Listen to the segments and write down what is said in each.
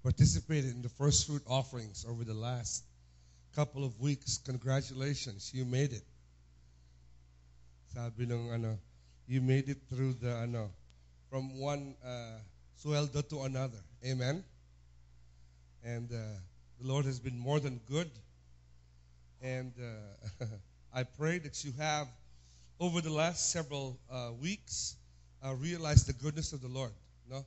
participated in the first fruit offerings over the last couple of weeks. Congratulations, you made it. Sabi ng you made it through the from one sweldo to another. Amen. And the Lord has been more than good. And I pray that you have, over the last several weeks, realized the goodness of the Lord. No,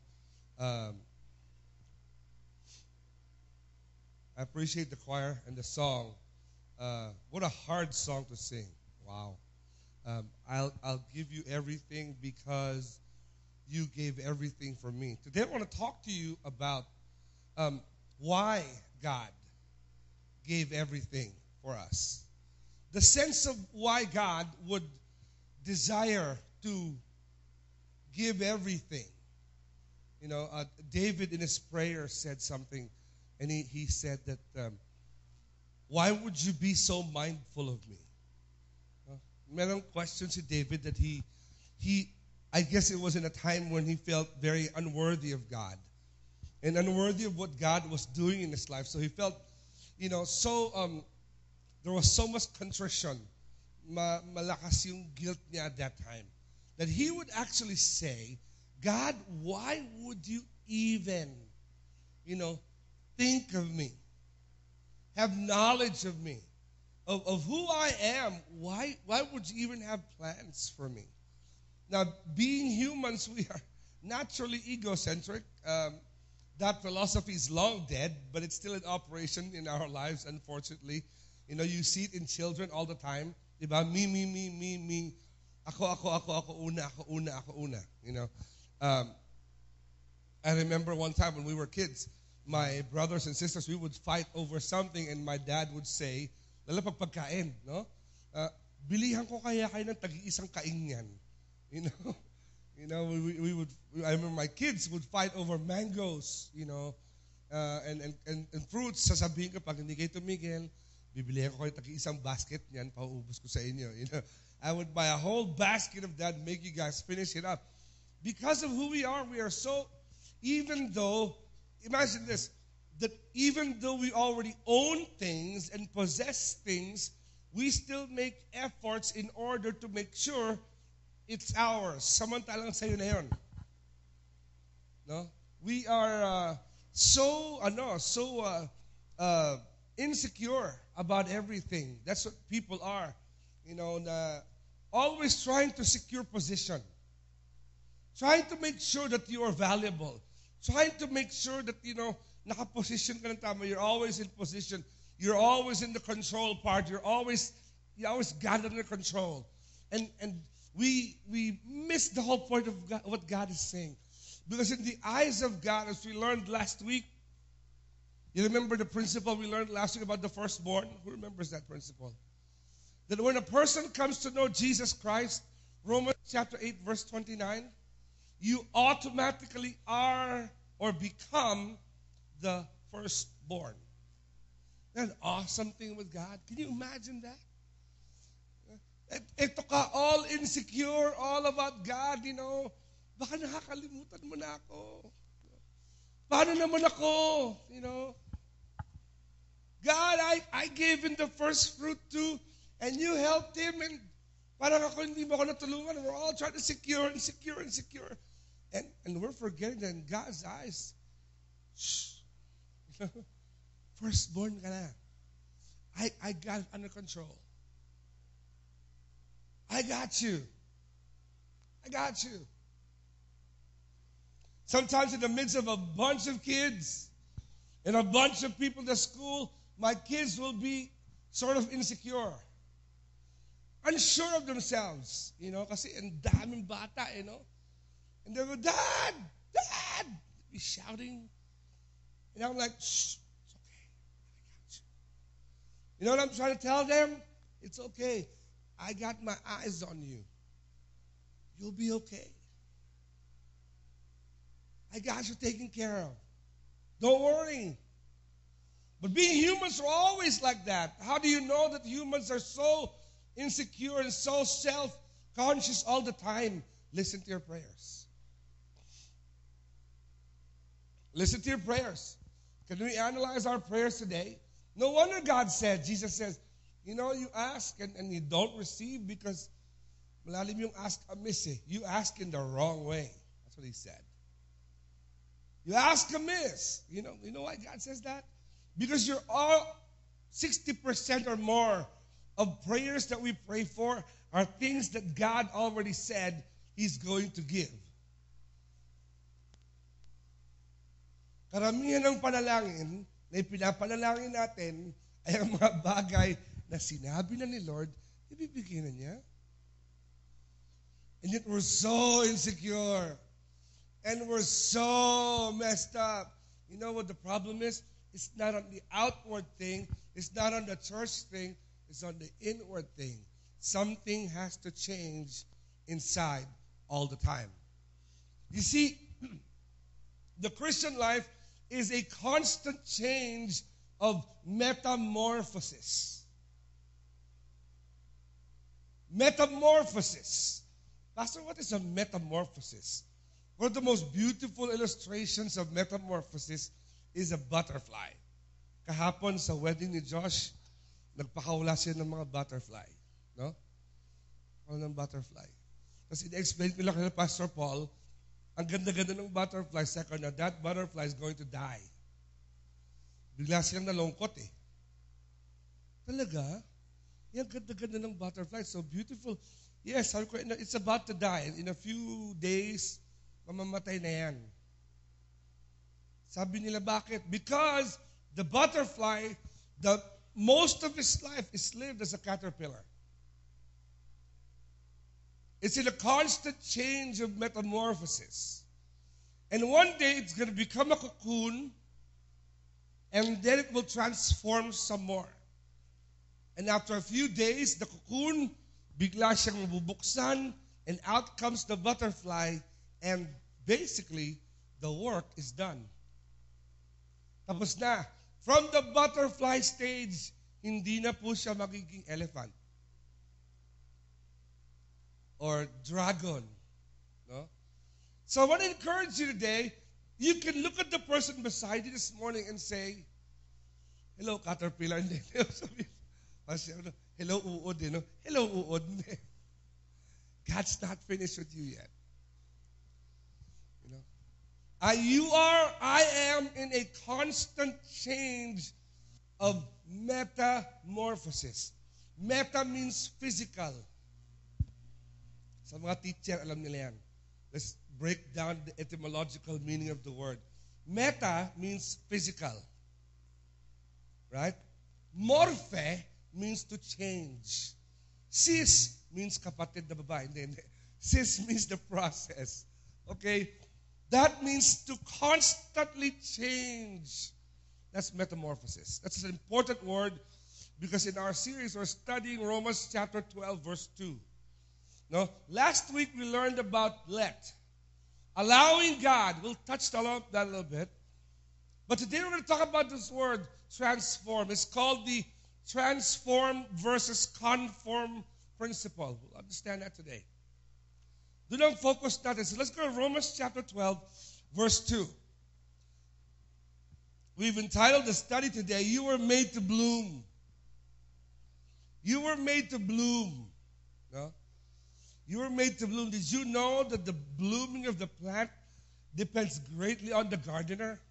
I appreciate the choir and the song. What a hard song to sing! Wow. I'll give you everything because you gave everything for me. Today I want to talk to you about why God gave everything for us. The sense of why God would desire to give everything. You know, David in his prayer said something, and he said that, why would you be so mindful of me? Merong question si David that he I guess it was in a time when he felt very unworthy of God and unworthy of what God was doing in his life. So he felt, so there was so much contrition, malakas yung guilt niya at that time, that he would actually say, God, why would you even, think of me, have knowledge of me, of who I am? Why would you even have plans for me? Now, being humans, we are naturally egocentric. That philosophy is long dead, but it's still in operation in our lives, unfortunately. You see it in children all the time. Diba? Me. Ako una. I remember one time when we were kids, my brothers and sisters, we would fight over something, and my dad would say, lalo pag pagkain, no? Bilihan ko kaya kayo ng tagi-isang kain yan. We would. I remember my kids would fight over mangoes, and fruits. Sasabihin ko, pag hindi kayo tumigil, bibilihan ko kayo tagi-isang basket niyan, pauubos ko sa inyo. I would buy a whole basket of that, make you guys finish it up. Because of who we are so, even though, imagine this, that even though we already own things and possess things, we still make efforts in order to make sure it's ours. Samantalang sa'yo na yun. No? We are so insecure about everything. That's what people are. Always trying to secure position. Trying to make sure that you are valuable. Trying to make sure that, nakaposition ka ng tama. You're always in position. You're always in the control part. You always got under control. And we miss the whole point of God, what God is saying. Because in the eyes of God, as we learned last week, you remember the principle we learned last week about the firstborn? Who remembers that principle? That when a person comes to know Jesus Christ, Romans chapter 8, verse 29, you automatically are or become the firstborn. That's an awesome thing with God. Can you imagine that? Ito ka, all insecure, all about God, baka nakakalimutan mo na ako. Paano naman ako? God, I gave him the first fruit too, and you helped him, and parang ako hindi mo ako natulungan. We're all trying to secure. And we're forgetting that in God's eyes, firstborn ka na. I got it under control. I got you. Sometimes in the midst of a bunch of kids and a bunch of people in the school, my kids will be sort of insecure. Unsure of themselves, kasi ang daming bata, And they go, Dad! Be shouting. And I'm like, shh, it's okay. I got you. You know what I'm trying to tell them? It's okay. I got my eyes on you. You'll be okay. I got you taken care of. Don't worry. But being humans are always like that. How do you know that humans are so insecure and so self-conscious all the time? Listen to your prayers. Listen to your prayers. Can we analyze our prayers today? No wonder God said, Jesus says, you know, you ask and you don't receive because malalim yung ask amiss eh. You ask in the wrong way. That's what he said. You ask amiss. You know why God says that? Because you're all 60% or more of prayers that we pray for are things that God already said He's going to give. Karamihan ng panalangin na ipinapanalangin natin ay ang mga bagay na sinabi na ni Lord, ibibigay na niya. And yet we're so insecure. And we're so messed up. You know what the problem is? It's not on the outward thing. It's not on the church thing. It's on the inward thing. Something has to change inside all the time. You see, the Christian life is a constant change of metamorphosis. Metamorphosis. Pastor, what is a metamorphosis? One of the most beautiful illustrations of metamorphosis is a butterfly. Kahapon sa wedding ni Josh, nagpakawala siya ng mga butterfly. No? Ano ng butterfly? Tapos in-explain ko lang kay Pastor Paul, ang ganda-ganda ng butterfly, second na that butterfly is going to die. Bigla siyang nalungkot eh. Talaga? Yung ganda-ganda ng butterfly, so beautiful. Yes, it's about to die. In a few days, mamamatay na yan. Sabi nila, bakit? Because the butterfly, most of his life is lived as a caterpillar. It's in a constant change of metamorphosis. And one day, it's going to become a cocoon, and then it will transform some more. And after a few days, the cocoon, bigla siyang mabubuksan, and out comes the butterfly, and basically, the work is done. Tapos na. From the butterfly stage, hindi na po siya magiging elephant or dragon. No? So I want to encourage you today, you can look at the person beside you this morning and say, hello, caterpillar. Hello, uod. Hello, uod. God's not finished with you yet. I am in a constant change of metamorphosis. Meta means physical. Sa mga teacher, alam nila yan. Let's break down the etymological meaning of the word. Meta means physical. Right? Morphe means to change. Sis means kapatid na babae. Hindi. Sis means the process. Okay? That means to constantly change. That's metamorphosis. That's an important word because in our series we're studying Romans chapter 12, verse 2. No? Last week we learned about let. Allowing God. We'll touch on that a little bit. But today we're going to talk about this word, transform. It's called the transform versus conform principle. We'll understand that today. Doon ang focus natin. So let's go to Romans chapter 12, verse 2. We've entitled the study today, You Were Made to Bloom. You were made to bloom. No? You were made to bloom. Did you know that the blooming of the plant depends greatly on the gardener?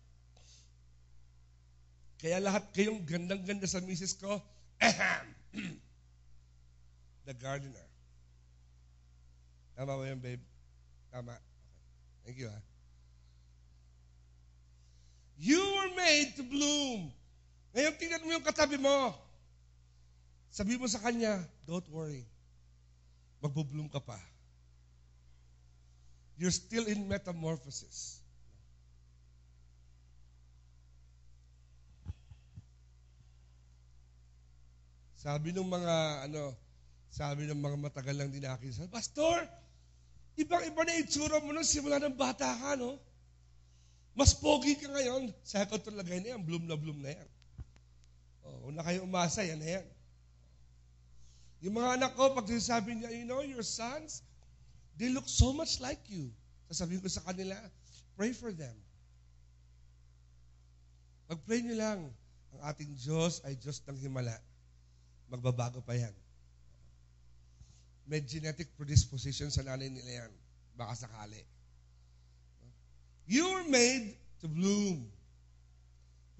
Kaya lahat kayong gandang-ganda sa misis ko, the gardener. Tama ba yun, babe? Tama. Okay. Thank you, ha? You were made to bloom. Ngayon, tingnan mo yung katabi mo. Sabi mo sa kanya, don't worry. Magbo-bloom ka pa. You're still in metamorphosis. Sabi ng mga, matagal lang din akin, Pastor, ibang-iba na itsura mo nung simula ng bata ka, no? Mas pogi ka ngayon. Sa ko ito lagay na yan, bloom na yan. Una kayo umasa, yan na yan. Yung mga anak ko, pag sinasabi niya, your sons, they look so much like you. Sasabihin ko sa kanila, pray for them. Pag-pray nyo lang, ang ating Diyos ay Diyos ng himala. Magbabago pa yan. May genetic predisposition sa nanay nila yan. Baka sakali. You were made to bloom.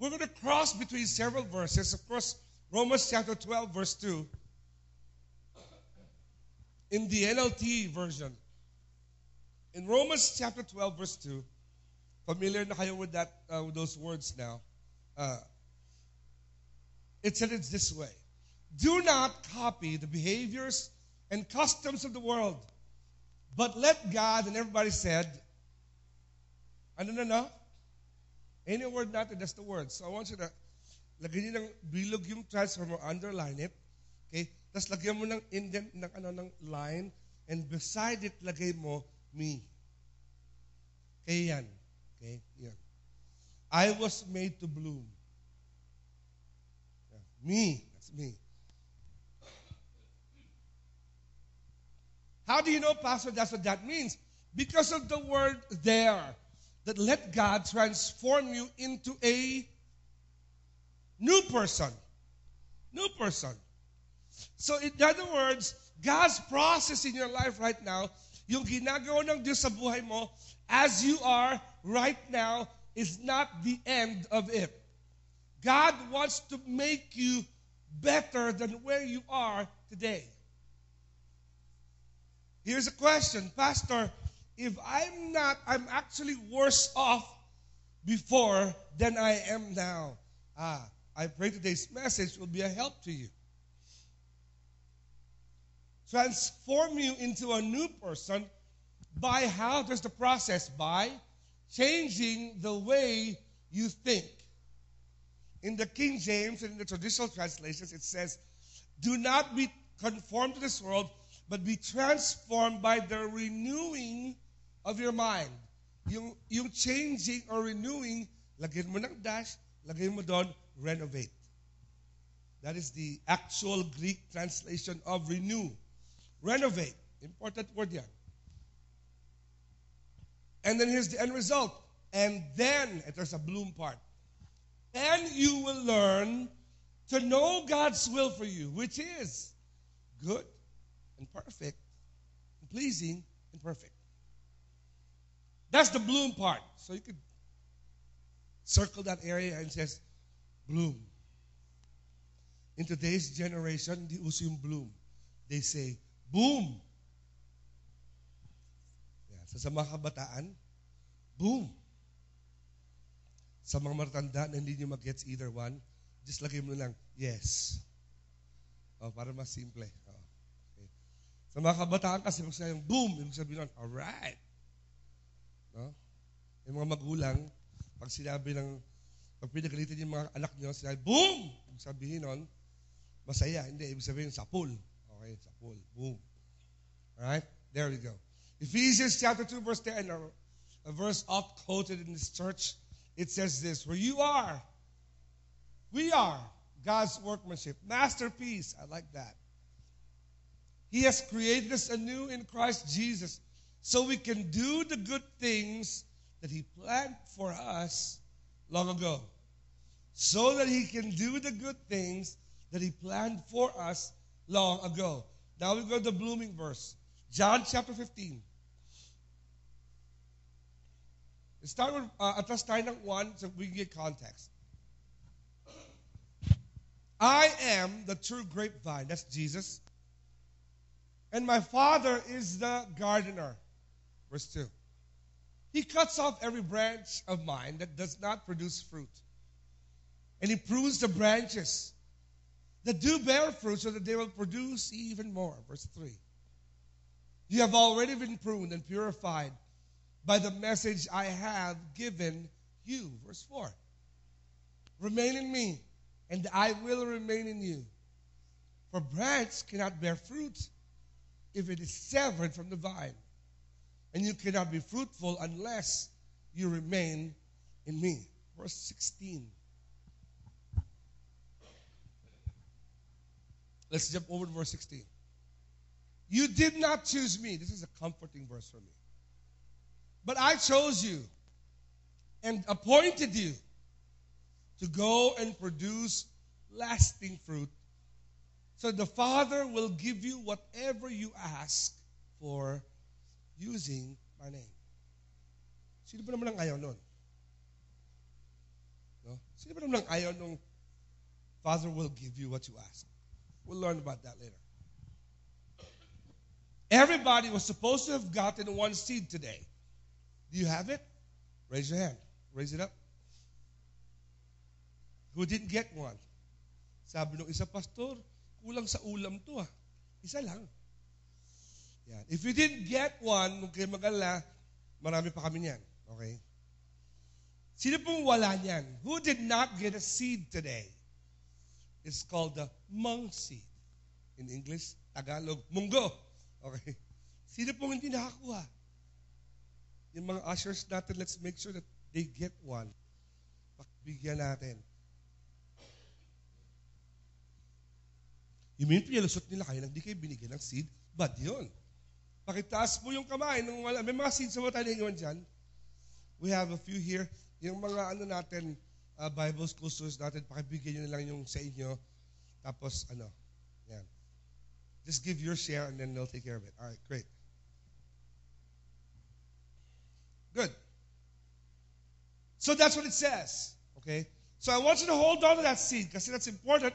We're going to cross between several verses. Of course, Romans chapter 12, verse 2. In the NLT version. In Romans chapter 12, verse 2. Familiar na kayo with that, with those words now. It said it's this way. Do not copy the behaviors and customs of the world, but let God, and everybody said, ano na? Any word natin, that's the word. So I want you to, lagyan niyo ng bilog yung transformer, underline it. Okay? Tapos lagyan mo ng indent ng line, and beside it, lagay mo, me. Okay, yan. Okay, yan. I was made to bloom. Yeah. Me, that's me. How do you know, Pastor, that's what that means? Because of the word there, that let God transform you into a new person. New person. So in other words, God's process in your life right now, yung ginagawa ng Diyos sa buhay mo, as you are right now, is not the end of it. God wants to make you better than where you are today. Here's a question, Pastor. If I'm actually worse off before than I am now. I pray today's message will be a help to you. Transform you into a new person by how? There's the process. By changing the way you think. In the King James and in the traditional translations, it says, do not be conformed to this world, but be transformed by the renewing of your mind. Yung changing or renewing, lagyan mo ng dash, lagyan mo doon, renovate. That is the actual Greek translation of renew. Renovate. Important word yan. And then here's the end result. And then, there's a bloom part. And you will learn to know God's will for you, which is good and perfect, and pleasing and perfect. That's the bloom part. So you could circle that area and says, bloom. In today's generation, hindi uso yung bloom. They say, boom. Yeah. So sa mga kabataan, boom. Sa mga matatanda na hindi nyo mag-gets either one, just lagay mo lang, yes. Para mas simple. Okay. Sa mga kabataan kasi, kung sayang boom, ibig sabihin nun, alright. No? Yung mga magulang, pag sinabi ng, pag pinagalitan yung mga anak nyo, sinabi, boom! Ibig sabihin nun, masaya. Hindi, ibig sabihin, sapul. Okay, sapul. Boom. Alright? There we go. Ephesians chapter 2, verse 10, a verse oft quoted in this church, it says this, where you are, we are God's workmanship. Masterpiece. I like that. He has created us anew in Christ Jesus so we can do the good things that He planned for us long ago. So that He can do the good things that He planned for us long ago. Now we go to the blooming verse. John chapter 15. Let's start with, atras tayo ng 1 so we can get context. I am the true grapevine. That's Jesus. And my Father is the gardener. Verse 2. He cuts off every branch of mine that does not produce fruit. And He prunes the branches that do bear fruit so that they will produce even more. Verse 3. You have already been pruned and purified by the message I have given you. Verse 4. Remain in me, and I will remain in you. For branch cannot bear fruit if it is severed from the vine. And you cannot be fruitful unless you remain in me. Verse 16. Let's jump over to verse 16. You did not choose me. This is a comforting verse for me. But I chose you and appointed you to go and produce lasting fruit. So the Father will give you whatever you ask for using my name. Sino ba naman ang ayaw nun? No? Sino ba naman ang ayaw nung Father will give you what you ask? We'll learn about that later. Everybody was supposed to have gotten one seed today. Do you have it? Raise your hand. Raise it up. Who didn't get one? Sabi nung isa, Pastor, kulang sa ulam to ah. Isa lang. Yan. If you didn't get one, huwag kayo mag-alala, marami pa kami niyan. Okay? Sino pong wala niyan? Who did not get a seed today? It's called the mung seed. In English, Tagalog, munggo. Okay? Sino pong hindi nakakuha? Yung mga ushers natin, let's make sure that they get one. Pakibigyan natin. You mean, pinalusot nila kayo nang di kayo binigyan ng seed? Bad yun. Pakitaas mo yung kamay. Nung wala, may mga seeds na tayo ngayon dyan. We have a few here. Yung mga natin, Bible school students natin, pakibigyan nyo na lang yung sa inyo. Tapos, yan. Just give your share and then they'll take care of it. All right, great. Good. So that's what it says. Okay? So I want you to hold on to that seed because that's important.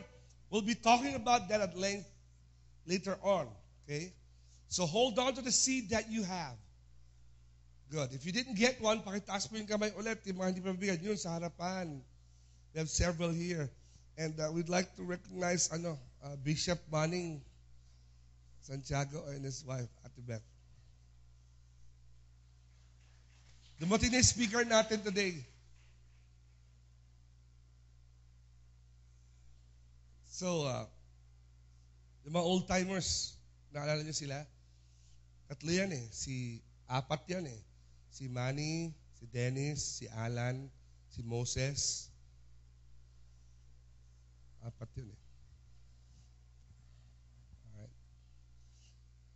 We'll be talking about that at length later on. Okay? So hold on to the seed that you have. Good. If you didn't get one, pakitaas mo yung kamay ulit. Yung mga hindi pa mabigyan, yun sa harapan. We have several here. And we'd like to recognize Bishop Manning Santiago and his wife, Ate Beth. Dumating na yung speaker natin today. So, yung mga old-timers, naalala niyo sila? Tatlo yan eh. Apat yan eh. Si Manny, si Dennis, si Alan, si Moses. Apat yun eh. Alright.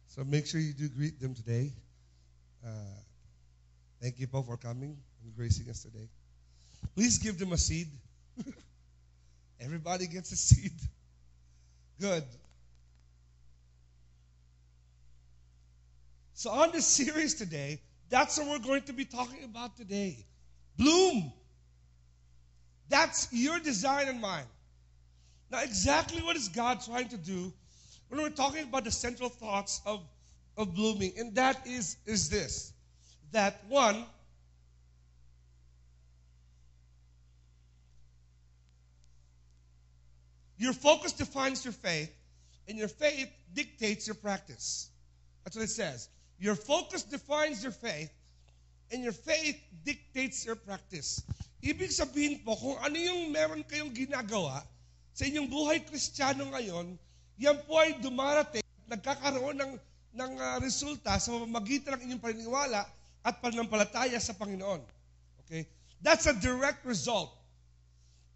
So make sure you do greet them today. Thank you, Paul, for coming and gracing us today. Please give them a seed. Everybody gets a seed. Good. So on this series today, that's what we're going to be talking about today. Bloom. That's your design and mine. Now, exactly what is God trying to do when we're talking about the central thoughts of blooming? And that is this. That one, your focus defines your faith, and your faith dictates your practice. That's what it says. Your focus defines your faith, and your faith dictates your practice. Ibig sabihin po, kung ano yung meron kayong ginagawa sa inyong buhay Kristiyano ngayon, yan po ay dumarating, nagkakaroon ng resulta sa pamamagitan ng inyong paniniwala at pananampalataya sa Panginoon. Okay? That's a direct result.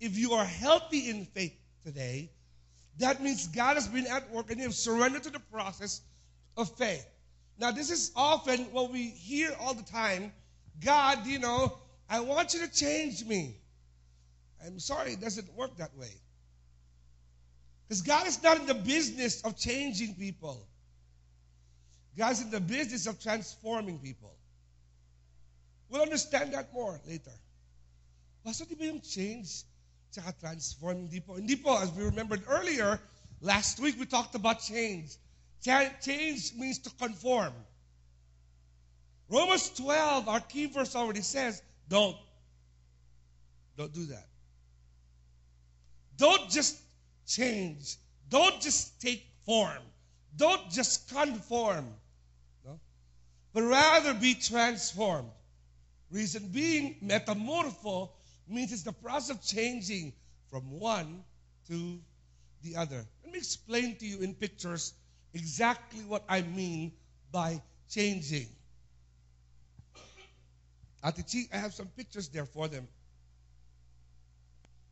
If you are healthy in faith today, that means God has been at work and you have surrendered to the process of faith. Now, this is often what we hear all the time. God, I want you to change me. I'm sorry, it doesn't work that way. Because God is not in the business of changing people. God is in the business of transforming people. We'll understand that more later. Pastor, di ba yung change tsaka transform? Hindi po. As we remembered earlier, last week we talked about change. Change means to conform. Romans 12, our key verse already says, don't do that. Don't just change. Don't just take form. Don't just conform. No? But rather be transformed. Reason being, metamorpho means it's the process of changing from one to the other. Let me explain to you in pictures exactly what I mean by changing. Ate Chi, I have some pictures there for them.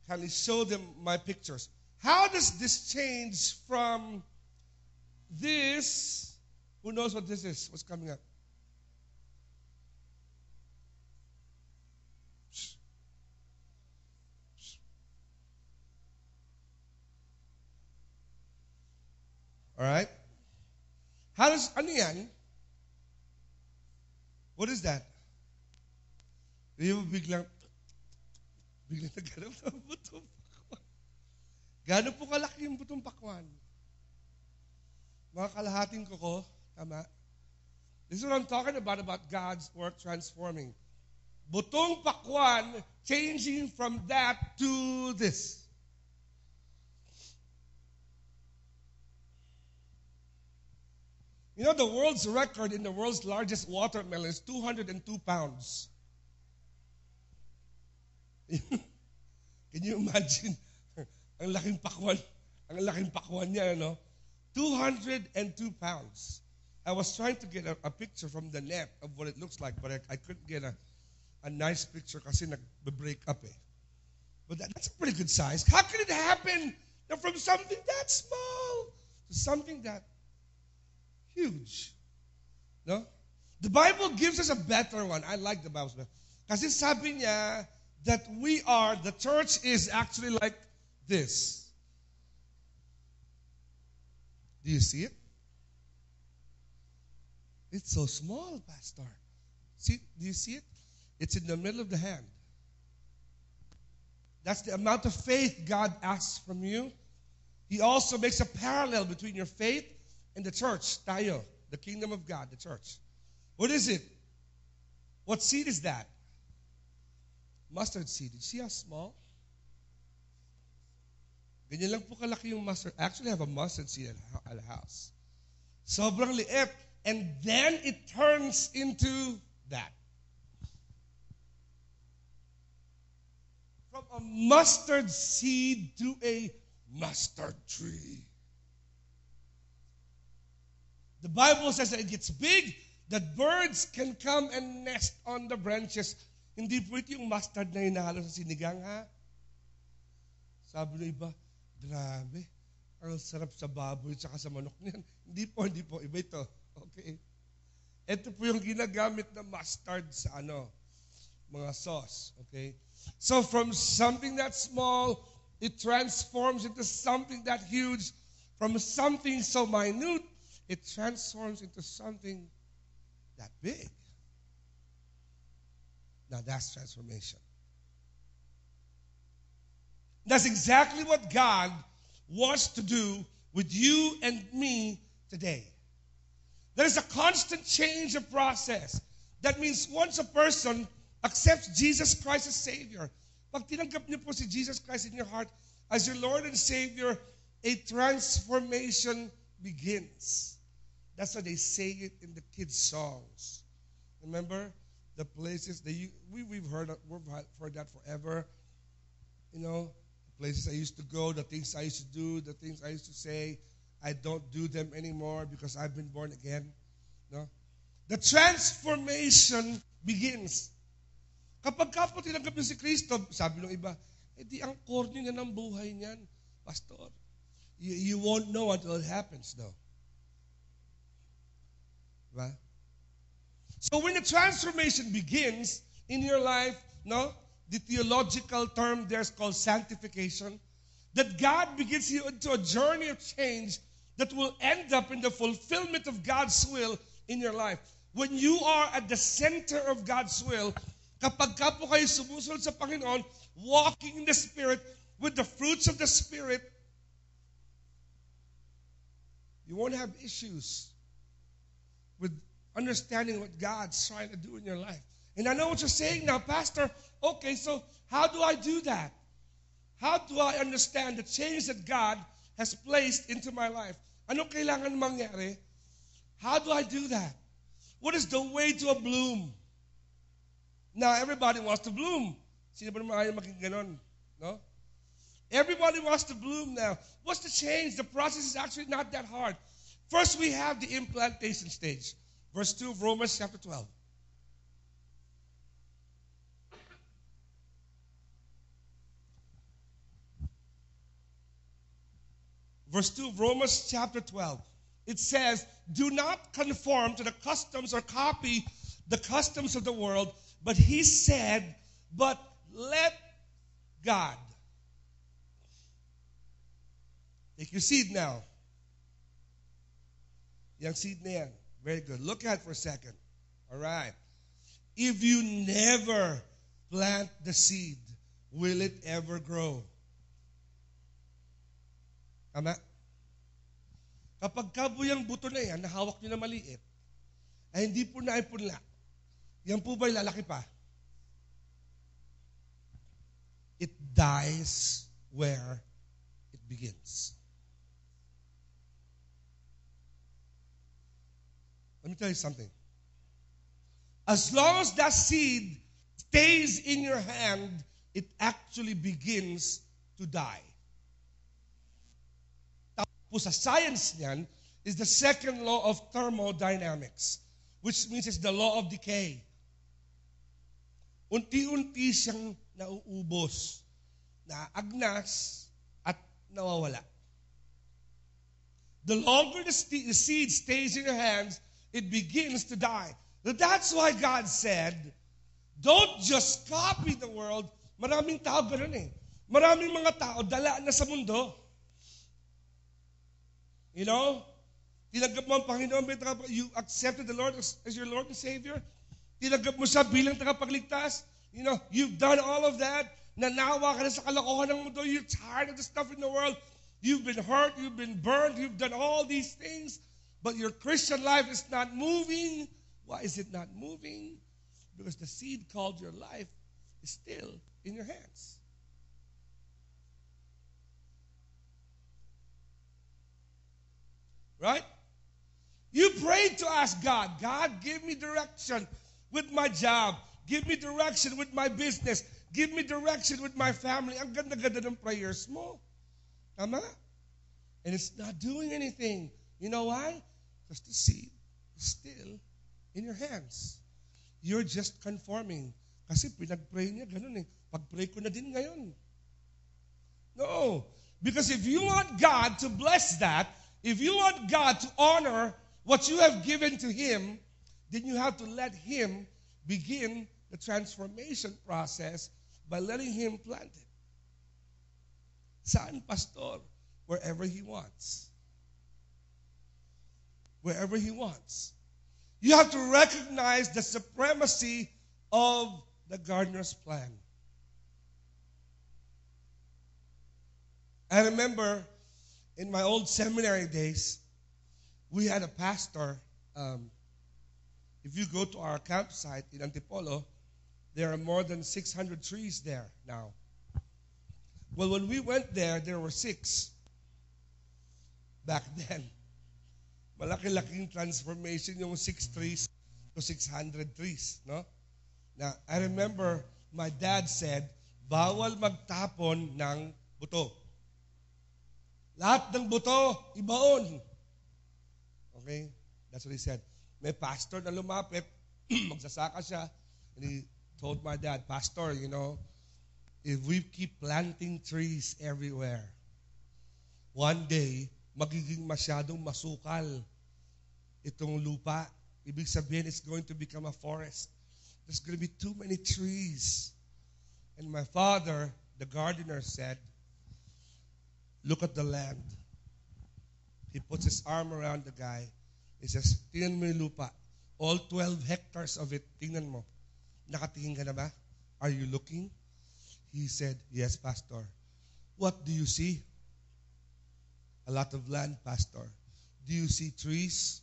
Can you show them my pictures? How does this change from this? Who knows what this is? What's coming up? Alright? How does, ano yan? What is that? Di ba biglang naghanap ng butong pakwan? Gano'n po kalaki yung butong pakwan? Mga kalahating kuko, tama? This is what I'm talking about God's work transforming. Butong pakwan, changing from that to this. You know, the world's record in the world's largest watermelon is 202 pounds. Can you imagine? Ang laking pakwan niya, no? 202 pounds. I was trying to get a picture from the net of what it looks like, but I couldn't get a nice picture kasi nag-break up eh. But that's a pretty good size. How can it happen that from something that small to something that huge? No? The Bible gives us a better one. I like the Bible. Kasi sabi niya that the church is actually like this. Do you see it? It's so small, Pastor. See, do you see it? It's in the middle of the hand. That's the amount of faith God asks from you. He also makes a parallel between your faith and the church, tayo, the kingdom of God, the church. What is it? What seed is that? Mustard seed. You see how small? Ganyan lang po kalaki yung mustard. I actually have a mustard seed at the house. Sobrang liit. And then it turns into that. From a mustard seed to a mustard tree. The Bible says that it gets big, that birds can come and nest on the branches. Hindi po ito yung mustard na hinahalo sa sinigang, ha? Sabi ng iba, grabe, ang sarap sa baboy at sa manok niyan. Hindi po. Iba ito. Okay. Ito po yung ginagamit na mustard sa mga sauce. Okay. So from something that small, it transforms into something that huge. From something so minute, it transforms into something that big. Now that's transformation. That's exactly what God wants to do with you and me today. There is a constant change of process. That means once a person accepts Jesus Christ as Savior, pag tinanggap niyo po si Jesus Christ in your heart as your Lord and Savior, a transformation begins. That's why they say it in the kids' songs. Remember the places that we've heard that forever. You know, the places I used to go, the things I used to do, the things I used to say. I don't do them anymore because I've been born again. No? The transformation begins. Kapag po tinanggap niyo si Kristo, sabi ng iba, di ang corny na ng buhay niyan, Pastor. You won't know until it happens, though. Right? So when the transformation begins in your life, no, the theological term there is called sanctification, that God begins you into a journey of change that will end up in the fulfillment of God's will in your life. When you are at the center of God's will, kapag ka po kayo sumusunod sa Panginoon, walking in the Spirit with the fruits of the Spirit, you won't have issues with understanding what God's trying to do in your life. And I know what you're saying now, Pastor. Okay, so how do I do that? How do I understand the change that God has placed into my life? Ano kailangan mangyari? How do I do that? What is the way to a bloom? Now, everybody wants to bloom. Sino ba naman ayaw maging ganon? No? Everybody wants to bloom now. What's the change? The process is actually not that hard. First, we have the implantation stage. Verse 2 of Romans chapter 12. Verse 2 of Romans chapter 12. It says, do not conform to the customs or copy the customs of the world, but he said, but let God. Take your seat now. Yung seed na yan. Very good. Look at it for a second. All right. If you never plant the seed, will it ever grow? Tama? Kapag po yung buto na yan, nahawak nyo na maliit, ay hindi po na ipunla, yan po ba'y lalaki pa? It dies where it begins. Let me tell you something. As long as that seed stays in your hand, it actually begins to die. Tapos sa science niyan is the second law of thermodynamics, which means it's the law of decay. Unti-unti siyang nauubos, naagnas, at nawawala. The longer the seed stays in your hands, it begins to die. That's why God said, don't just copy the world. Maraming tao ganun eh. Maraming mga tao dala na sa mundo. You know? Tinanggap mo ang Panginoon, you accepted the Lord as your Lord and Savior. Tinanggap mo siya bilang tagapagligtas. You know, you've done all of that. Nanawa ka na sa kalokohan ng mundo. You're tired of the stuff in the world. You've been hurt. You've been burned. You've done all these things. But your Christian life is not moving. Why is it not moving? Because the seed called your life is still in your hands. Right? You prayed to ask God, God, give me direction with my job. Give me direction with my business. Give me direction with my family. Ang ganda-ganda ng prayers mo. Tama? And it's not doing anything. You know why? Because the seed is still in your hands. You're just conforming. Kasi pinag-pray niya, ganun eh. Pag-pray ko na din ngayon. No. Because if you want God to bless that, if you want God to honor what you have given to Him, then you have to let Him begin the transformation process by letting Him plant it. Saan, Pastor? Wherever He wants. Wherever He wants. You have to recognize the supremacy of the gardener's plan. I remember in my old seminary days, we had a pastor. If you go to our campsite in Antipolo, there are more than 600 trees there now. Well, when we went there were 6 back then. Malaki-laking transformation yung 6 trees to 600 trees, no? Now, I remember my dad said, bawal magtapon ng buto. Lahat ng buto, ibaon. Okay? That's what he said. May pastor na lumapit, magsasaka siya, and he told my dad, Pastor, you know, if we keep planting trees everywhere, one day, magiging masyadong masukal itong lupa. Ibig sabihin, it's going to become a forest. There's going to be too many trees. And my father, the gardener, said, look at the land. He puts his arm around the guy. He says, tingnan mo yung lupa. All 12 hectares of it, tingnan mo. Nakatingin ka na ba? Are you looking? He said, yes, Pastor. What do you see? A lot of land, Pastor. Do you see trees?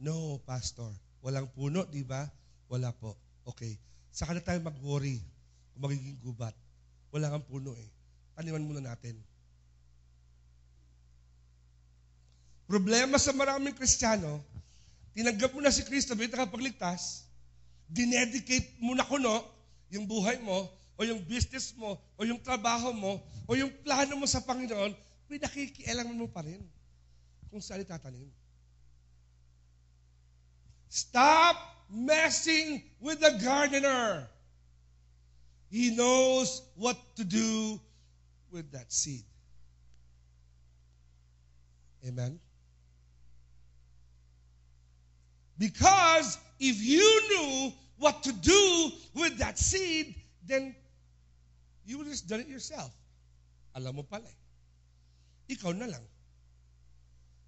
No, Pastor. Walang puno, di ba? Wala po. Okay. Saka na tayo mag-worry kung magiging gubat. Wala kang puno eh. Taniman muna natin. Problema sa maraming Kristiyano, tinanggap mo na si Kristo bilang tagapagligtas, dinedicate mo na kuno yung buhay mo, o yung business mo, o yung trabaho mo, o yung plano mo sa Panginoon, may nakikialam mo pa rin kung saan itatanim. Stop messing with the gardener. He knows what to do with that seed. Amen? Because if you knew what to do with that seed, then you would have just done it yourself. Alam mo pala eh. Ikaw na lang.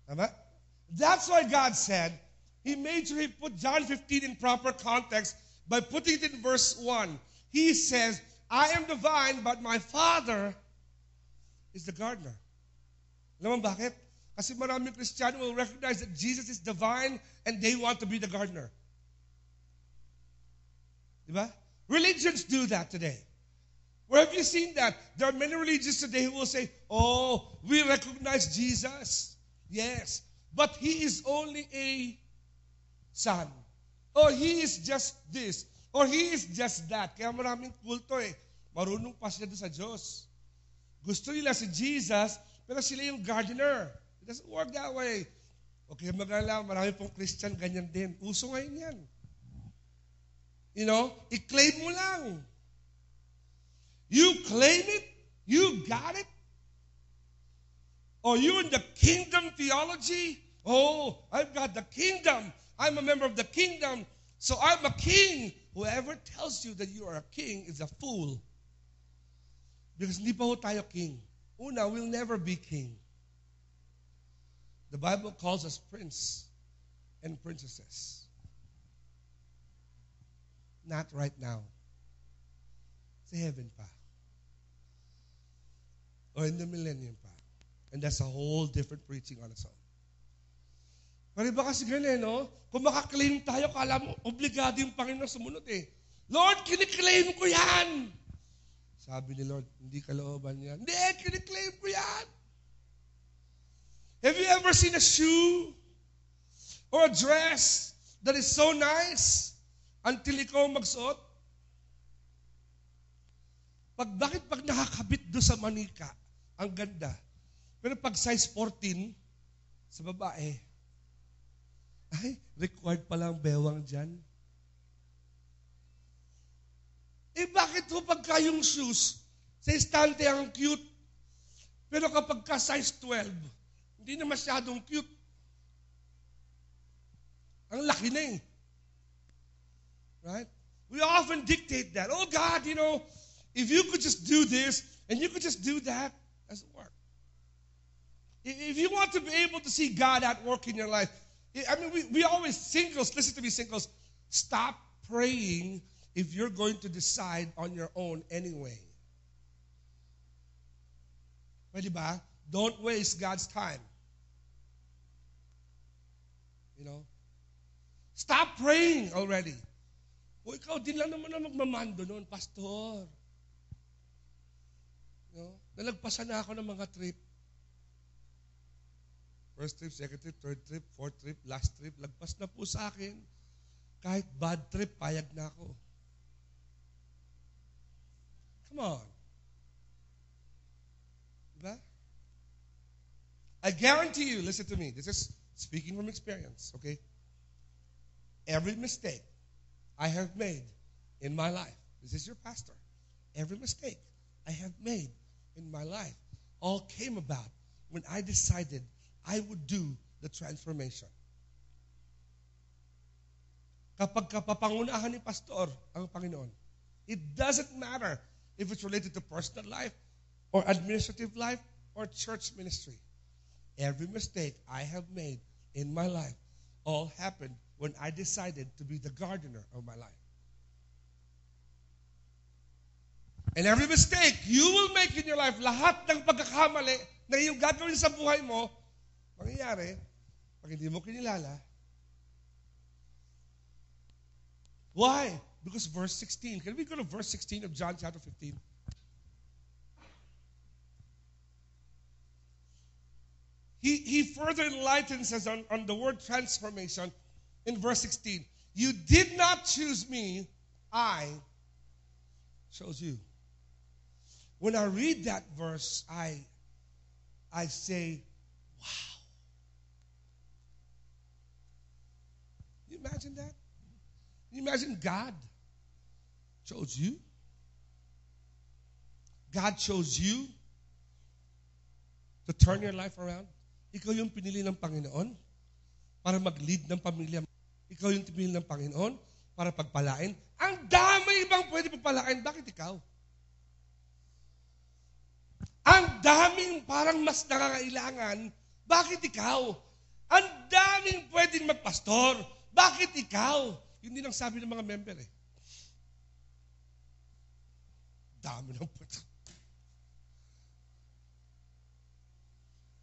Tama? That's why God said, He made sure He put John 15 in proper context by putting it in verse 1. He says, I am the vine, but my Father is the gardener. Alam mo bakit? Kasi maraming Kristiyano will recognize that Jesus is the vine and they want to be the gardener. Diba? Religions do that today. Where have you seen that? There are many religions today who will say, oh, we recognize Jesus. Yes. But He is only a son. Or He is just this. Or He is just that. Kaya maraming kulto marunong pa sila sa Diyos. Gusto nila si Jesus, pero sila yung gardener. It doesn't work that way. Okay, mag-alala, marami pong Christian ganyan din. Uso ngayon yan. You know, i-claim mo lang. You claim it, you got it. Or you in the kingdom theology, oh, I've got the kingdom. I'm a member of the kingdom, so I'm a king. Whoever tells you that you are a king is a fool. Because hindi pa ho tayo king. Una, we'll never be king. The Bible calls us prince and princesses. Not right now. Sa heaven pa. Or in the millennium pa. And that's a whole different preaching on its own. Pero iba kasi ganun no? Kung makaklaim tayo, kala mo, obligado yung Panginoon sumunod Lord, kiniklaim ko yan! Sabi ni Lord, hindi kalooban yan. Hindi, kiniklaim ko yan! Have you ever seen a shoe or a dress that is so nice until ikaw magsuot? Bakit pag nakakabit doon sa manika, ang ganda. Pero pag size 14, sa babae, ay, required pala ang bewang dyan. Bakit ho pagka yung shoes, sa istante ang cute, pero kapag ka size 12, hindi na masyadong cute. Ang laki na Right? We often dictate that. Oh God, if you could just do this, and you could just do that, doesn't work. If you want to be able to see God at work in your life, we always, singles, listen to me, singles, stop praying if you're going to decide on your own anyway. Pwede ba? Don't waste God's time. Stop praying already. O ikaw din lang naman na magmamando noon, pastor. Nalagpasan na ako ng mga trip. First trip, second trip, third trip, fourth trip, last trip. Lagpas na po sa akin. Kahit bad trip, payag na ako. Come on. Diba? I guarantee you, listen to me. This is speaking from experience, okay? Every mistake I have made in my life, this is your pastor, every mistake I have made in my life all came about when I decided I would do the transformation. Kapag kapapangunahan ni pastor ang Panginoon, it doesn't matter if it's related to personal life or administrative life or church ministry. Every mistake I have made in my life all happened when I decided to be the gardener of my life. And every mistake you will make in your life, lahat ng pagkakamali na iyong gagawin sa buhay mo, mangyayari pag hindi mo kinilala. Why? Because verse 16. Can we go to verse 16 of John chapter 15? He further enlightens us on the word transformation in verse 16. You did not choose me, I chose you. When I read that verse, I say, wow. Can you imagine that? Can you imagine God chose you? God chose you to turn your life around. Ikaw yung pinili ng Panginoon para mag-lead ng pamilya. Ikaw yung pinili ng Panginoon para pagpalain. Ang dami ibang pwede pagpalain. Bakit ikaw? Ang daming parang mas nakakailangan. Bakit ikaw? Ang daming pwedeng magpastor. Bakit ikaw? Yun din ang sabi ng mga member eh. Dami ng pastor.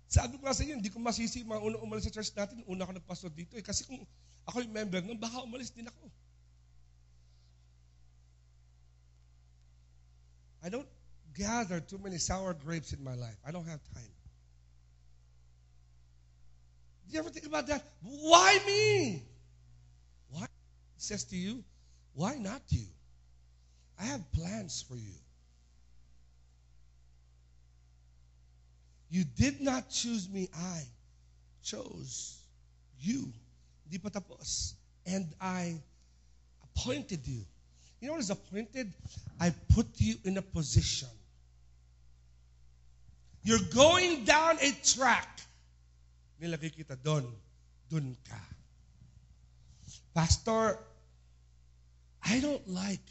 Sabi ko nga sa inyo, hindi ko masisi mga unang umalis sa church natin. Una ako nagpastor dito eh. Kasi kung ako yung member nun, baka umalis din ako. I don't gather too many sour grapes in my life. I don't have time. Do you ever think about that? Why me? Why? It says to you, why not you? I have plans for you. You did not choose me, I chose you. Di pa tapos. And I appointed you. You know what is appointed? I put you in a position. You're going down a track. Nilagay kita doon. Doon ka. Pastor, I don't like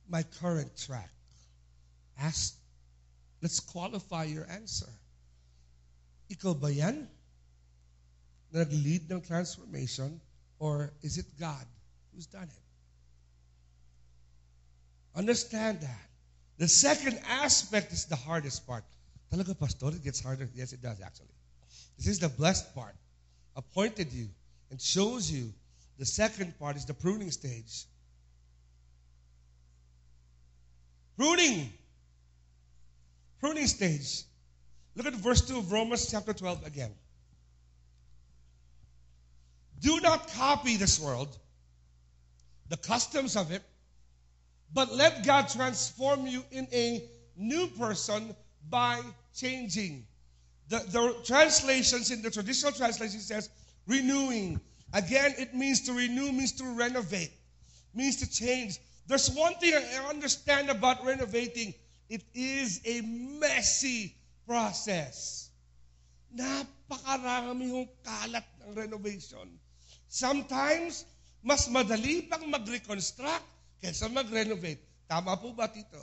my current track. Let's qualify your answer. Ikaw ba yan? Na nag-lead ng transformation? Or is it God who's done it? Understand that. The second aspect is the hardest part. Talaga, Pastor, it gets harder? Yes, it does actually. This is the blessed part. Appointed you and shows you. The second part is the pruning stage. Pruning. Pruning stage. Look at verse 2 of Romans chapter 12 again. Do not copy this world, the customs of it, but let God transform you in a new person by changing. The translations in the traditional translation says renewing. Again, it means to renew, means to renovate, means to change. There's one thing I understand about renovating. It is a messy process. Napakarami yung kalat ng renovation. Sometimes, mas madali pang mag-reconstruct kaysa mag-renovate. Tama po ba, Tito?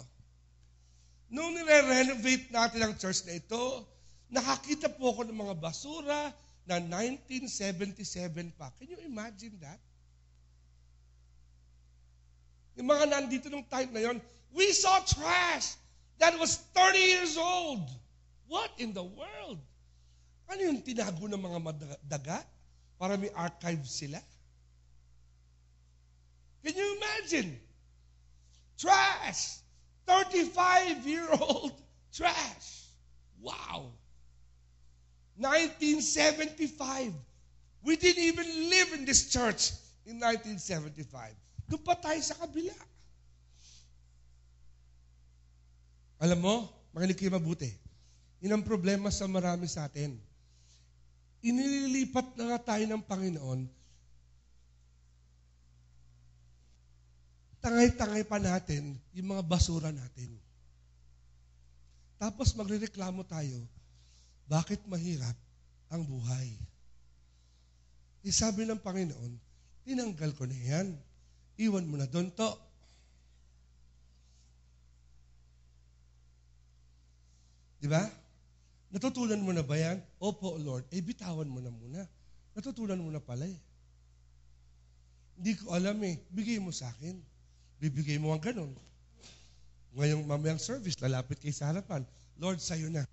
Nung nire-renovate natin ang church na ito, nakakita po ako ng mga basura na 1977 pa. Can you imagine that? Yung mga nandito nung time na yon, we saw trash that was 30 years old. What in the world? Ano yung tinago ng mga daga para may archive sila? Can you imagine? Trash. 35-year-old trash. Wow. 1975. We didn't even live in this church in 1975. Doon pa tayo sa kabila. Alam mo, makinig kayo mabuti. Yun ang problema sa marami sa atin. Inililipat na nga tayo ng Panginoon. Tangay-tangay pa natin yung mga basura natin. Tapos magrereklamo tayo, bakit mahirap ang buhay? Sabi ng Panginoon, tinanggal ko na yan. Iwan mo na doon to. Diba? Natutunan mo na ba yan? Opo, Lord. Bitawan mo na muna. Natutunan mo na pala eh. Hindi ko alam eh. Bigay mo sa akin. Bibigay mo ang ganun. Ngayong mamayang service, lalapit kay sa harapan. Lord, sa'yo na.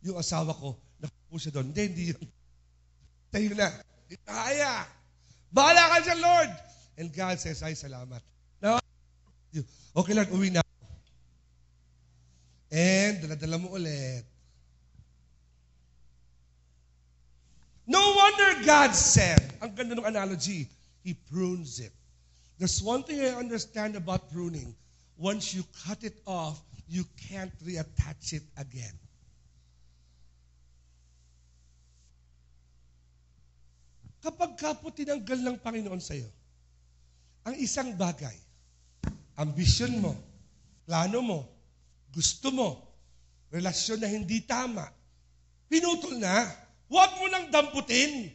Yung asawa ko, nakupo siya doon. Hindi yun. Sa'yo na. Hindi kaya. Bahala ka dyan, Lord. And God says, ay, salamat. No? Okay, Lord, uwi na. And, dala-dala mo ulit. No wonder God said, ang ganda ng analogy, He prunes it. There's one thing I understand about pruning. Once you cut it off, you can't reattach it again. Kapag kapo tinanggal ng Panginoon sa'yo, ang isang bagay, ambisyon mo, plano mo, gusto mo, relasyon na hindi tama, pinutol na, huwag mo nang damputin.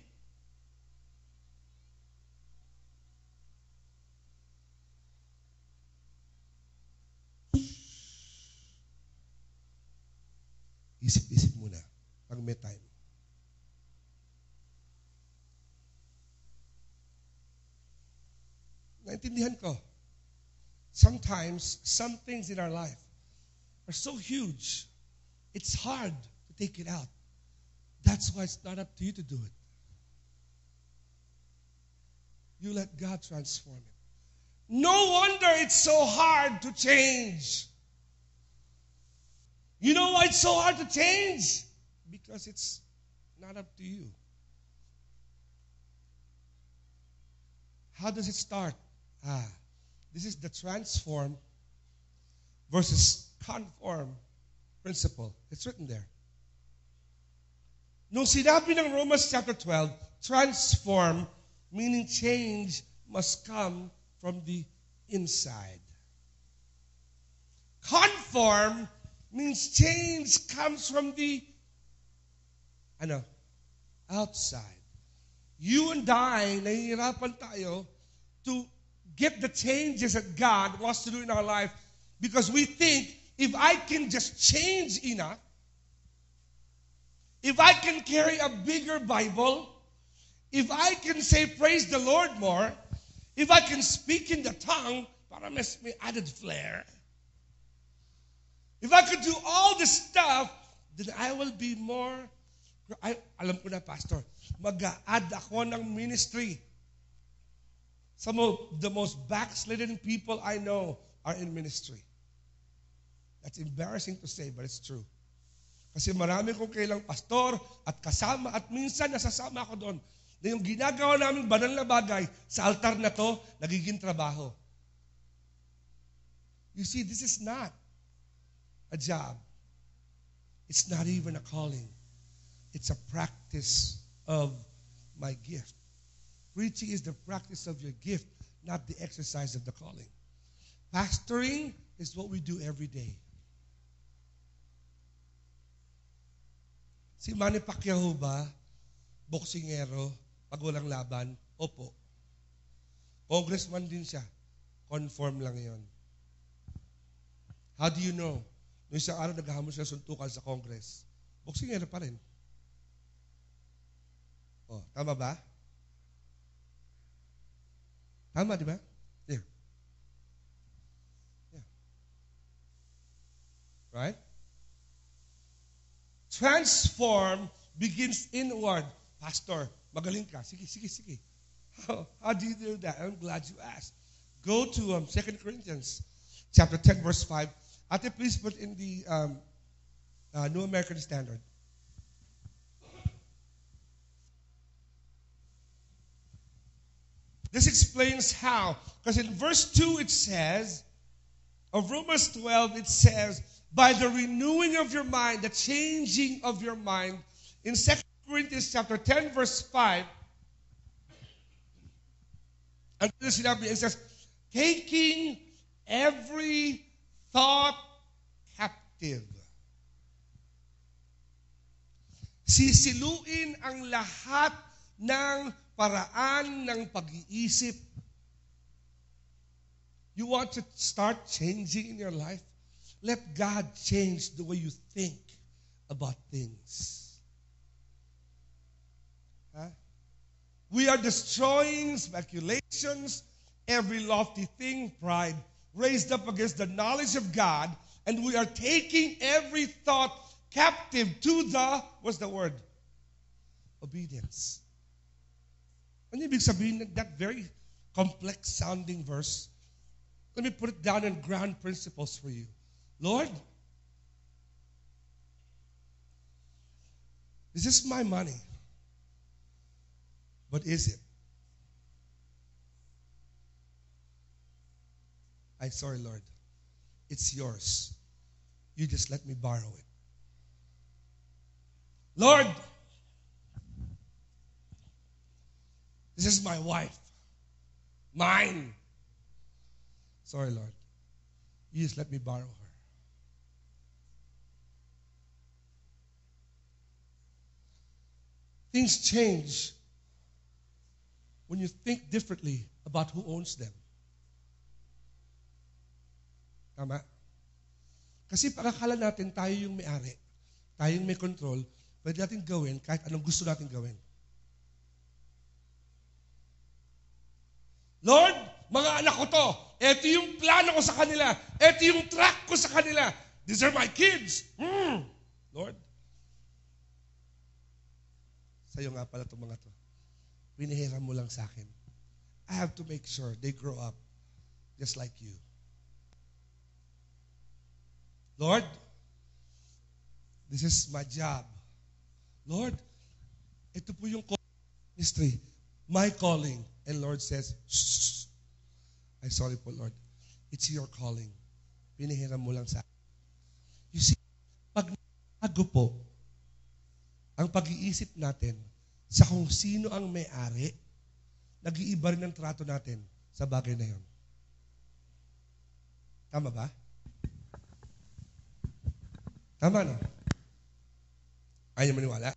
Isip-isip muna pag may time. naintindihan ko. Sometimes, some things in our life are so huge, it's hard to take it out. That's why it's not up to you to do it. You let God transform it. No wonder it's so hard to change. You know why it's so hard to change? Because it's not up to you. How does it start? This is the transform versus conform principle. It's written there. Nung sinabi ng Romans chapter 12, transform, meaning change, must come from the inside. Conform means change comes from the outside. You and I, nahihirapan tayo to get the changes that God wants to do in our life because we think if I can just change enough, if I can carry a bigger Bible, if I can say praise the Lord more, if I can speak in the tongue, para may added flair, if I could do all this stuff, then I will be more, alam ko na, Pastor, mag-a-add ako ng ministry. Some of the most backslidden people I know are in ministry. That's embarrassing to say, but it's true. Kasi marami kong kailang pastor at kasama at minsan nasasama ako doon na yung ginagawa namin banal na bagay sa altar na to, nagiging trabaho. You see, this is not a job. It's not even a calling. It's a practice of my gift. Preaching is the practice of your gift, not the exercise of the calling. Pastoring is what we do every day. Si Manny Pacquiao ba, boksingero, pag walang laban, opo. Congressman din siya. Conform lang yon. How do you know? Noong isang araw, naghahamon siya suntukan sa Congress. Boksingero pa rin. Oh, tama ba? Tama, di ba? Yeah. Yeah. Right? Transform begins inward. Pastor, magaling ka. Sige. How do you do that? I'm glad you asked. Go to 2 Corinthians chapter 10, verse 5. Ate, please put in the New American Standard. This explains how. Because in verse 2 it says, of Romans 12, it says, by the renewing of your mind, the changing of your mind. In 2 Corinthians chapter 10, verse 5, and it says, taking every thought captive. Sisiluin ang lahat ng paraan ng pag-iisip. You want to start changing in your life? Let God change the way you think about things. Huh? We are destroying speculations, every lofty thing, pride, raised up against the knowledge of God, and we are taking every thought captive to the, what's the word? Obedience. Ano ibig sabihin that very complex sounding verse? Let me put it down in ground principles for you. Lord, this is my money, but is it? Sorry, Lord. It's yours. You just let me borrow it. Lord, this is my wife. Mine. Sorry, Lord. You just let me borrow her. Things change when you think differently about who owns them. Tama? Kasi pakakala natin tayo yung may-ari, tayo yung may control, pwede natin gawin kahit anong gusto natin gawin. Lord, mga anak ko to. Ito yung plano ko sa kanila. Ito yung track ko sa kanila. These are my kids. Lord, sa'yo nga pala itong mga to. Pinahiram mo lang sa akin. I have to make sure they grow up just like you. Lord, this is my job. Lord, ito po yung ministry, my calling. And Lord says, shh. I'm sorry po, Lord. It's your calling. Pinahiram mo lang sa akin. You see, pag nagbago po, ang pag-iisip natin sa kung sino ang may-ari, nag-iiba rin ang trato natin sa bagay na yon. Tama ba? Tama na. Ayaw maniwala?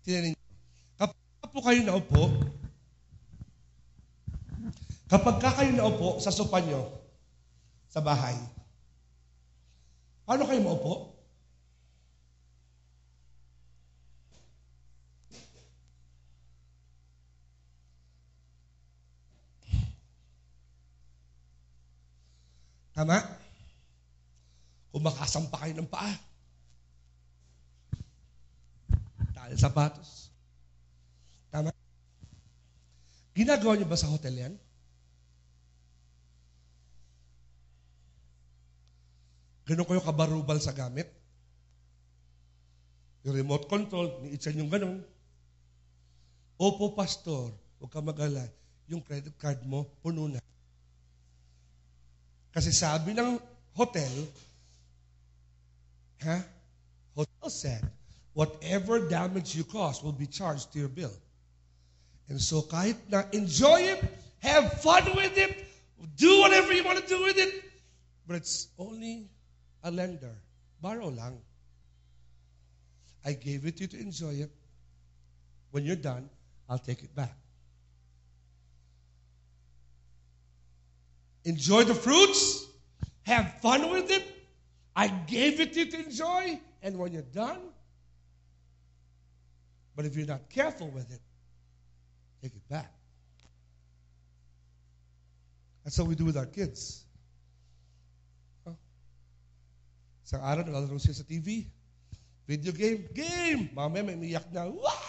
Tingnan ninyo. Kapag po kayo naupo, kapag kayo naupo sa sopa nyo, sa bahay, paano kayo maupo? Tama? Kumakasampa kayo ng paa. Dahil sapatos. Tama? Ginagawa niyo ba sa hotel yan? Ganun kayo kabarubal sa gamit? Yung remote control, niitsan yung ganun. Opo, pastor, huwag ka mag-alala. Yung credit card mo, puno na. Kasi sabi ng hotel, hotel said, whatever damage you cause will be charged to your bill. And so kahit na enjoy it, have fun with it, do whatever you want to do with it, but it's only a lender. Borrow lang. I gave it to you to enjoy it. When you're done, I'll take it back. Enjoy the fruits. Have fun with it. I gave it to you to enjoy. And when you're done, but if you're not careful with it, take it back. That's what we do with our kids. Isang araw, naglalaro siya sa TV. Video game. Game! Mamaya may umiyak na. Wah!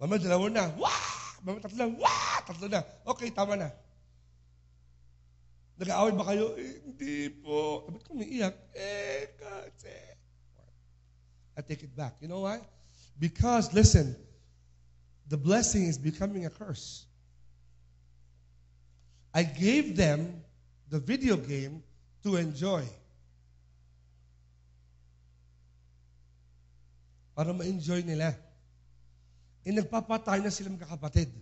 Mamaya dalawa na. Wah! Mamaya tatlo na. Wah! Tatlo na. Okay, tama na. Nag-aaway ba kayo? Hindi po. Ba't ka umiiyak? Kasi. I take it back. You know why? Because, listen, the blessing is becoming a curse. I gave them the video game to enjoy. Para ma-enjoy nila. Nagpapatay na silang kakapatid.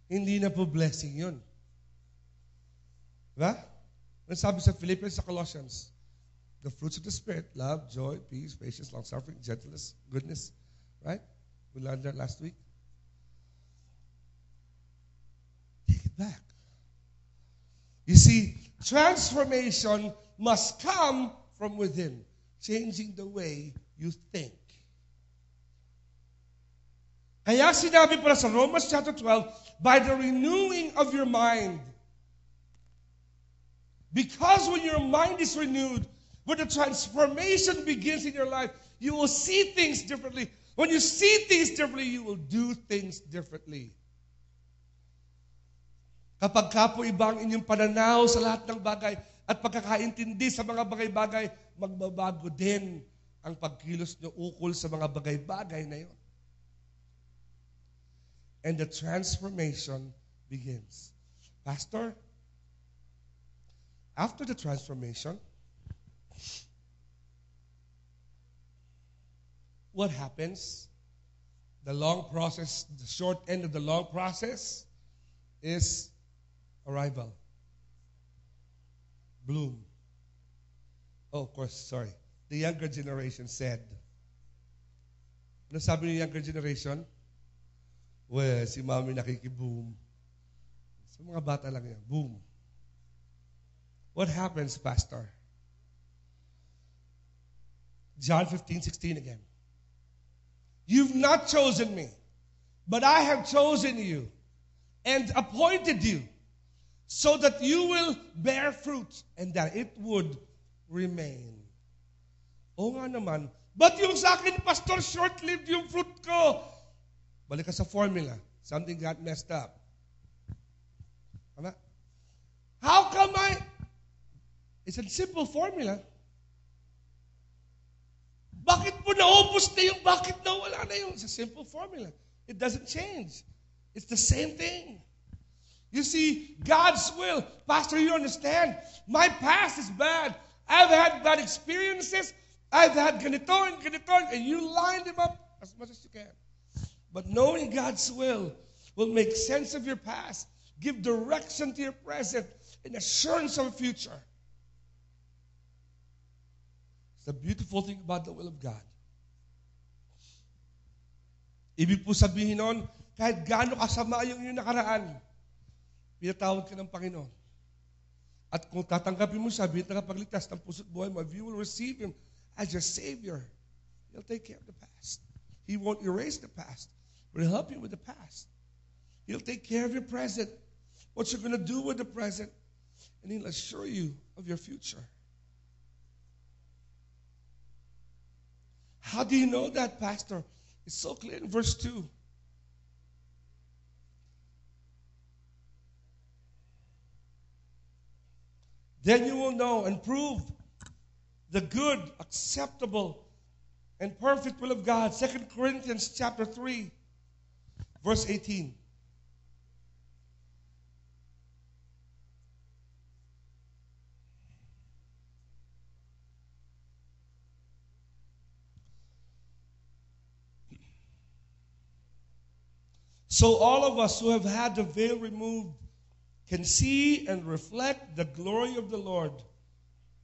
Hindi na po blessing yun. Diba? Ano sabi sa Philippians, sa Colossians? The fruits of the Spirit, love, joy, peace, patience, long-suffering, gentleness, goodness. Right? We learned that last week. Take it back. You see, transformation must come from within. Changing the way you think. Kaya sinabi pala sa Romans chapter 12, by the renewing of your mind. Because when your mind is renewed, when the transformation begins in your life, you will see things differently. When you see things differently, you will do things differently. Kapag kapo iba ang inyong pananaw sa lahat ng bagay at pagkakaintindi sa mga bagay-bagay, magbabago din ang pagkilos nyo ukol sa mga bagay-bagay na yun. And the transformation begins. Pastor, after the transformation, what happens? The long process, the short end of the long process is arrival. Bloom. Oh, of course, sorry. The younger generation said. Ano sabi ng younger generation? Well, si mami nakikiboom. Sa mga bata lang yan. Boom. What happens, Pastor? John 15:16 again. You've not chosen me, but I have chosen you and appointed you so that you will bear fruit and that it would remain. Oo nga naman. But yung sa akin, Pastor, short-lived yung fruit ko. Balik ka sa formula. Something got messed up. Tama? How come It's a simple formula. Bakit po naubos na yung, bakit nawala na yung? It's a simple formula. It doesn't change. It's the same thing. You see, God's will. Pastor, you understand? My past is bad. I've had bad experiences. I've had ganito, and you line them up as much as you can. But knowing God's will make sense of your past, give direction to your present, and assurance of a future. It's the beautiful thing about the will of God. Ibig po sabihin nun, kahit gaano kasama yung nakaraan, pinatawad ka ng Panginoon. At kung tatanggapin mo siya, bilang tagapagligtas ng puso't buhay mo, if you will receive Him as your Savior, He'll take care of the past. He won't erase the past, but He'll help you with the past. He'll take care of your present, what you're going to do with the present, and He'll assure you of your future. How do you know that, Pastor? It's so clear in verse 2. Then you will know and prove the good, acceptable, and perfect will of God. 2 Corinthians chapter 3, verse 18. So all of us who have had the veil removed can see and reflect the glory of the Lord.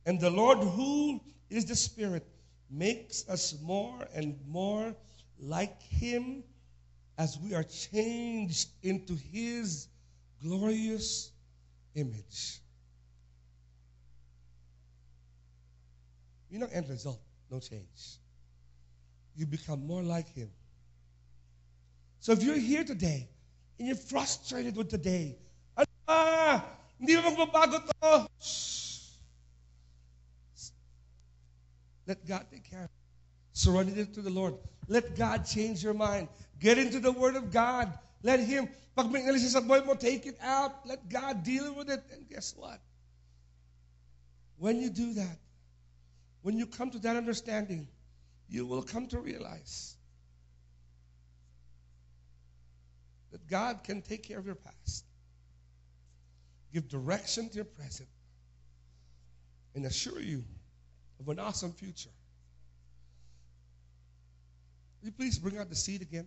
And the Lord, who is the Spirit, makes us more and more like Him as we are changed into His glorious image. Yun ang end result, no change. You become more like Him. So if you're here today and you're frustrated with today, hindi mo magbabago to. Shh. Let God take care of it. Surrender it to the Lord. Let God change your mind. Get into the Word of God. Let Him, pag may analysis sa buhay mo, take it out. Let God deal with it. And guess what? When you do that, when you come to that understanding, you will come to realize that God can take care of your past, give direction to your present, and assure you of an awesome future. Will you please bring out the seed again?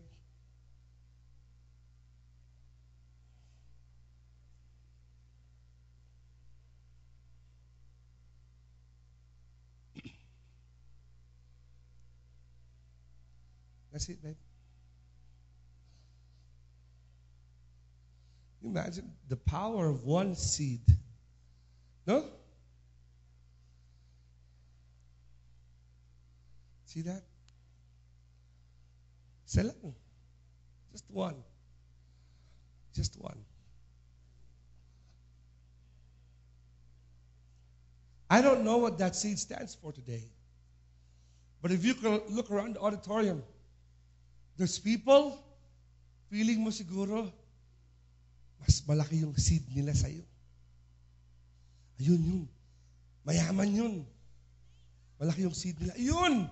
That's it, babe. Imagine the power of one seed. No? See that? Isa lang. Just one. Just one. I don't know what that seed stands for today. But if you can look around the auditorium, there's people, feeling mo siguro, mas malaki yung seed nila sa'yo. Ayun yun. Mayaman yun. Malaki yung seed nila. Ayun!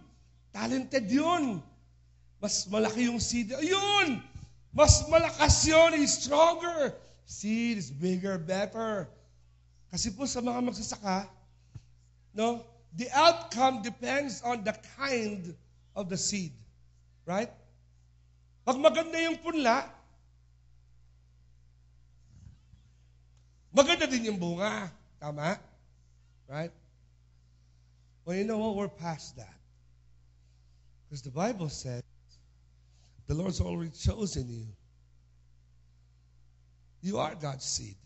Talented yun. Mas malaki yung seed. Ayun! Mas malakas yun. He's stronger. Seed is bigger, better. Kasi po sa mga magsasaka, no, the outcome depends on the kind of the seed. Right? Pag maganda yung punla, maganda din yung bunga. Tama? Right? Well, you know what? We're past that. Because the Bible says, the Lord's already chosen you. You are God's seed.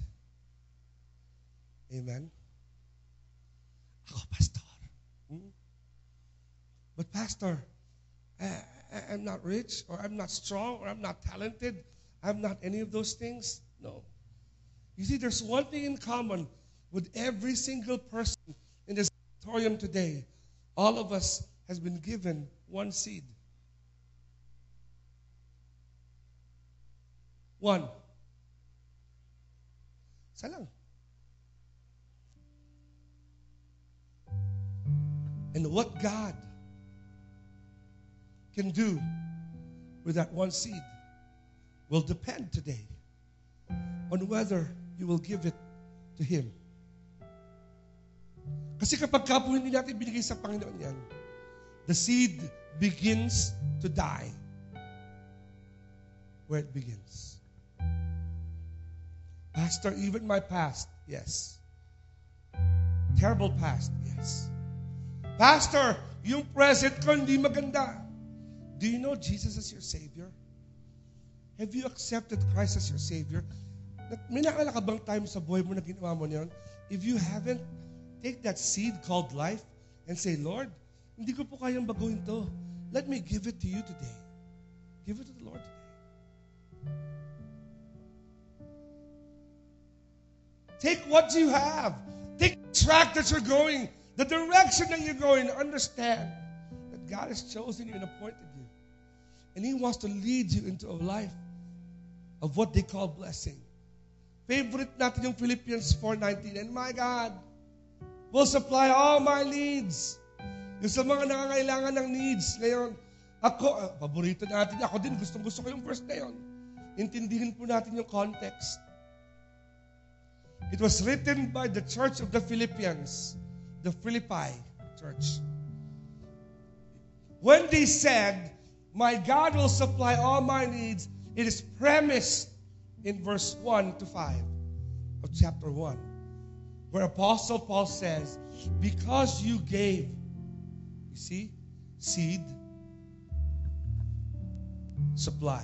Amen? Ako, Pastor. But Pastor, I'm not rich, or I'm not strong, or I'm not talented. I'm not any of those things. No. You see, there's one thing in common with every single person in this auditorium today. All of us has been given one seed. One. Isa lang. And what God can do with that one seed will depend today on whether you will give it to Him. Kasi kapag ka po hindi natin binigay sa Panginoon yan, the seed begins to die where it begins. Pastor, even my past, yes. Terrible past, yes. Pastor, yung present ko hindi maganda. Do you know Jesus as your Savior? Have you accepted Christ as your Savior? May nakala ka bang time sa buhay mo na ginawa mo niyon? If you haven't, take that seed called life and say, Lord, hindi ko po kayang baguhin to. Let me give it to you today. Give it to the Lord today. Take what you have. Take the track that you're going, the direction that you're going. Understand that God has chosen you and appointed you. And He wants to lead you into a life of what they call blessing. Favorite natin yung Philippians 4:19. And my God will supply all my needs. Yung sa mga nangangailangan ng needs. Ngayon, ako, paborito natin. Ako din, gusto ko yung verse na yun. Intindihin po natin yung context. It was written by the church of the Philippians, the Philippi church. When they said, my God will supply all my needs, it is premised in verse 1 to 5 of chapter 1, where Apostle Paul says, because you gave, you see, seed, supply.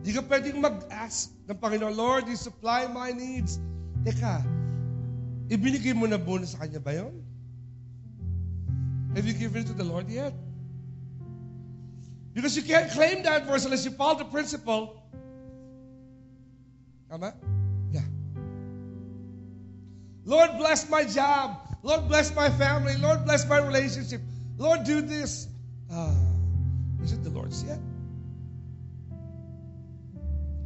Di ka pwedeng mag-ask ng Panginoon, Lord, you supply my needs. Teka, ibinigay mo na bonus sa Kanya ba yun? Have you given it to the Lord yet? Because you can't claim that verse unless you follow the principle. Tama? Yeah. Lord, bless my job. Lord, bless my family. Lord, bless my relationship. Lord, do this. Is it the Lord's yet?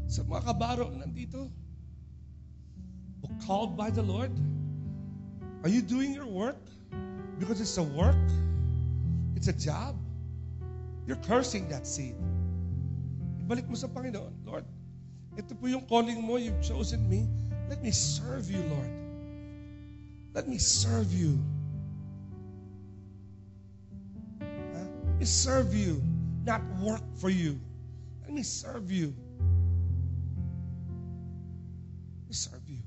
Sa mga kabaro nandito, called by the Lord, are you doing your work? Because it's a work, it's a job. You're cursing that seed. Ibalik mo sa Panginoon, Lord, ito po yung calling mo, you've chosen me. Let me serve you, Lord. Let me serve you. Let me serve you, not work for you. Let me serve you. Let me serve you.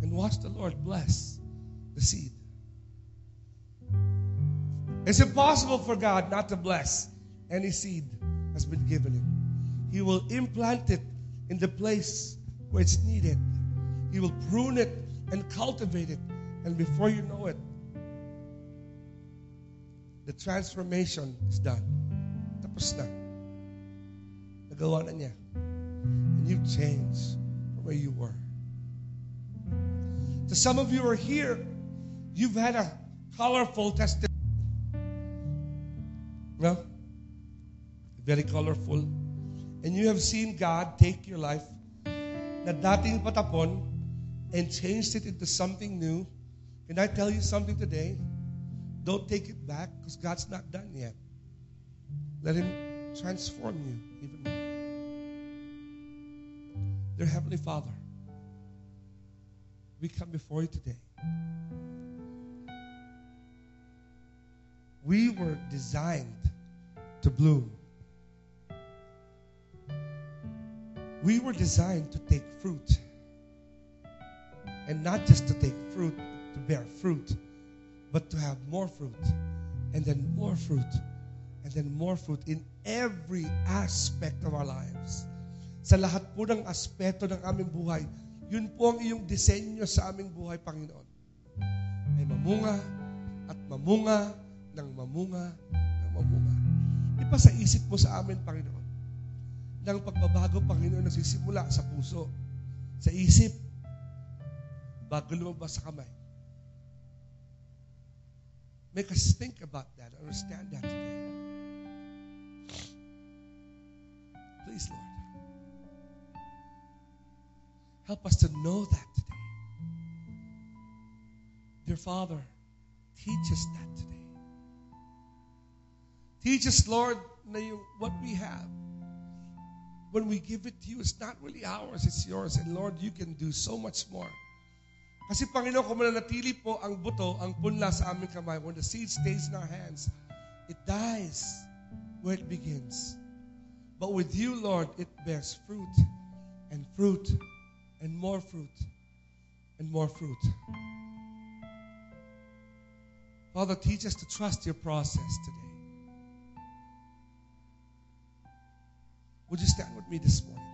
And watch the Lord bless the seed. It's impossible for God not to bless any seed that's been given Him. He will implant it in the place where it's needed. He will prune it and cultivate it. And before you know it, the transformation is done. Tapos na. Nagawa na niya. And you've changed from where you were. To some of you who are here, you've had a colorful testimony. No? Very colorful. And you have seen God take your life na dating patapon and changed it into something new. Can I tell you something today? Don't take it back because God's not done yet. Let Him transform you even more. Dear Heavenly Father, we come before you today. We were designed to bloom. We were designed to take fruit. And not just to take fruit, to bear fruit, but to have more fruit, and then more fruit, and then more fruit in every aspect of our lives. Sa lahat po ng aspeto ng aming buhay, yun po ang iyong disenyo sa aming buhay, Panginoon. Ay mamunga at mamunga ng mamunga ng mamunga. Ipa sa isip mo sa amin, Panginoon. ng pagbabago, Panginoon, nagsisimula sa puso, sa isip, bago lumabas sa kamay. Make us think about that, understand that today. Please, Lord, help us to know that today. Dear Father, teach us that today. Teach us, Lord, na what we have, when we give it to you, it's not really ours, it's yours. And Lord, you can do so much more. Kasi Panginoon, kung mananatili po ang buto, ang punla sa aming kamay, when the seed stays in our hands, it dies where it begins. But with you, Lord, it bears fruit and fruit and more fruit and more fruit. Father, teach us to trust your process today. Would you stand with me this morning?